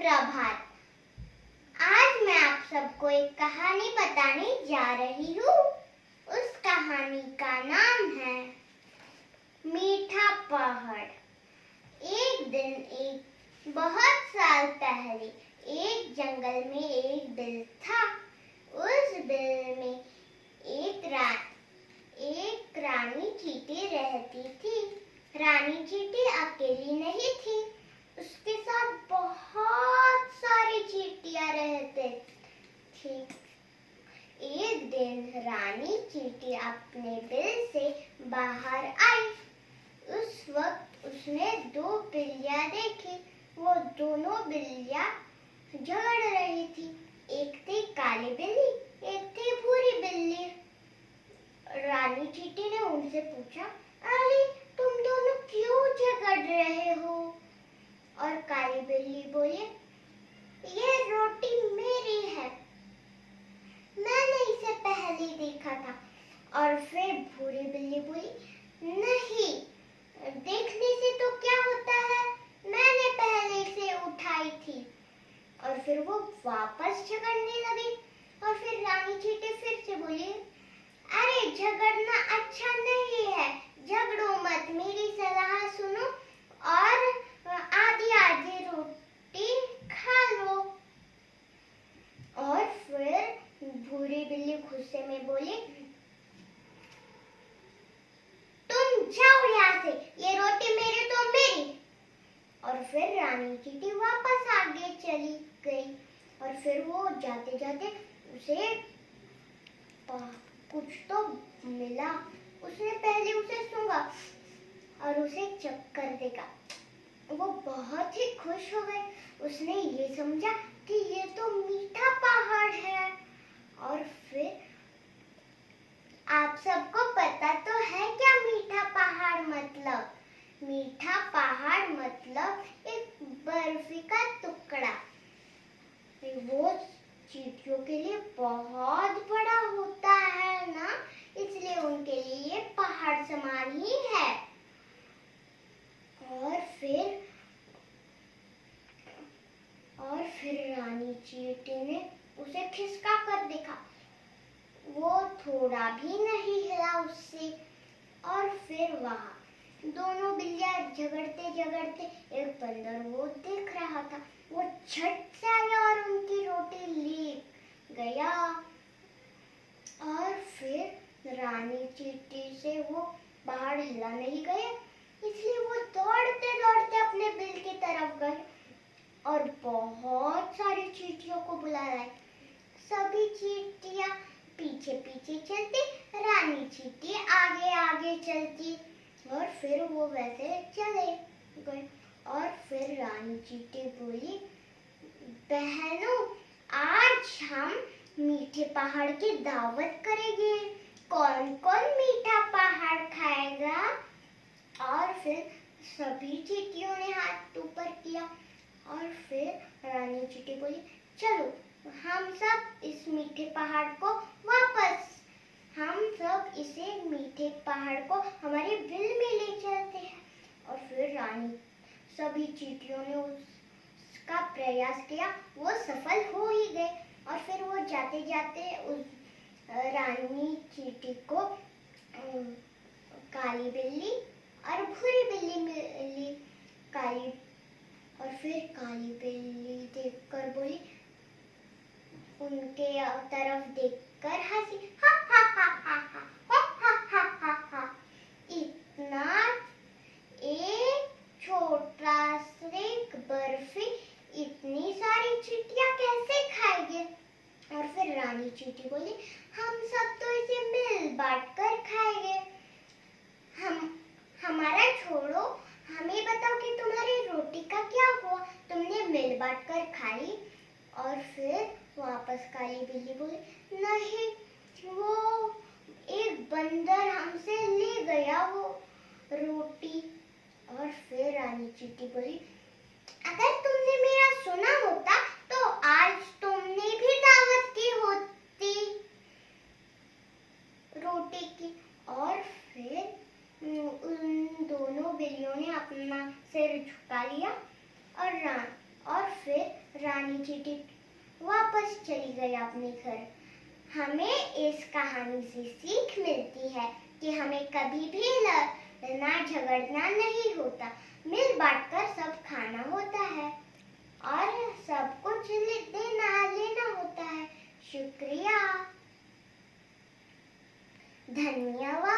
सुप्रभात। आज मैं आप सबको एक कहानी बताने जा रही हूँ। उस कहानी का नाम है मीठा पहाड़। एक दिन एक बहुत साल पहले एक जंगल में एक बिल था। उस बिल में एक रानी चींटी रहती थी। रानी चींटी अकेली नहीं थी, उसके साथ बहुत सारी चींटियां रहते थी। एक दिन रानी चींटी अपने बिल से बाहर आई। उस वक्त उसने दो बिल्लियां देखी। वो दोनों बिल्लियां झगड़ रही थी। एक थी काली बिल्ली, एक थी भूरी बिल्ली। रानी चींटी ने उनसे पूछा, अरे तुम दोनों क्यों झगड़ रहे हो? और काली बिल्ली बोली, ये रोटी मेरी है, मैंने इसे पहले देखा था। और फिर भूरी बिल्ली बोली, नहीं, देखने से तो क्या होता है, मैंने पहले इसे उठाई थी। और फिर वो वापस झगड़ने लगी। और फिर रानी चींटी फिर से बोली, अरे झगड़ना अच्छा नहीं है, झगड़ो मत, मेरी सलाह सुनो और आधी आधी रोटी खा लो। और फिर भूरी बिल्ली गुस्से में बोली, तुम जाओ यहाँ से, ये रोटी मेरी तो मेरी। और फिर रानी चींटी वापस आगे चली गई। और फिर वो जाते जाते उसे कुछ तो मिला। उसने पहले उसे सूंघा और उसे चक्कर देखा। वो बहुत ही खुश हो गई। उसने ये समझा कि ये तो मीठा पहाड़ है। और फिर आप सबको पता तो है क्या मीठा पहाड़ मतलब? मीठा पहाड़ मतलब एक बर्फी का टुकड़ा। वो चींटियों के लिए बहुत बड़ा होता है ना, इसलिए उनके लिए ये पहाड़ समान ही है। और फिर रानी चींटी ने उसे खिसका कर देखा। वो थोड़ा भी नहीं हिला उससे। और फिर वहाँ दोनों बिल्लियां झगड़ते झगड़ते एक बंदर वो देख रहा था। वो झट से आया और उनकी रोटी ले गया। और फिर रानी चींटी से वो बाहर हिला नहीं गया, इसलिए वो दौड़ते दौड़ते अपने बिल की तरफ गए और बहुत सारी चींटियों को बुला लाए। सभी चींटियां पीछे पीछे चलती, रानी चींटी आगे आगे चलती। और फिर वो वैसे चले गए। और फिर रानी चींटी बोली, बहनों, आज हम मीठे पहाड़ की दावत करेंगे, कौन कौन मीठा पहाड़ खाएगा? और फिर सभी चींटियों ने हाथ ऊपर किया। और फिर रानी चींटी बोली, चलो हम सब इस मीठे पहाड़ को हम सब इसे मीठे पहाड़ को हमारे बिल में ले चलते हैं। और फिर सभी चींटियों ने उसका प्रयास किया, वो सफल हो ही गए। और फिर वो जाते जाते उस रानी चींटी को काली बिल्ली और भूरी बिल्ली मिली। और फिर काली बिल्ली देखकर बोली, उनके तरफ देखकर हंसी, हा हा हा हा हा हा हा हा हा। इतना एक छोटा सा बर्फी इतनी सारी चींटियां कैसे खाएंगे? और फिर रानी चींटी बोली, हम सब तो इसे मिल बांट कर खाएंगे। हमारा छोड़ो, हमें बताओ कि तुम्हारी रोटी का क्या हुआ, तुमने मिल बांट कर खाई? और फिर वापस काली बिल्ली बोली, नहीं, वो एक बंदर हमसे ले गया वो रोटी। और फिर रानी चींटी बोली, अगर तुमने मेरा सुना होता तो आज तुमने भी दावत की होती रोटी की। और फिर उन दोनों बिल्लियों ने अपना सिर झुका लिया और फिर रानी चींटी वापस चली गई अपने घर। हमें इस कहानी से सीख मिलती है कि हमें कभी भी लड़ना झगड़ना नहीं होता, मिल बांट कर सब खाना होता है और सब कुछ देना लेना होता है। शुक्रिया, धन्यवाद।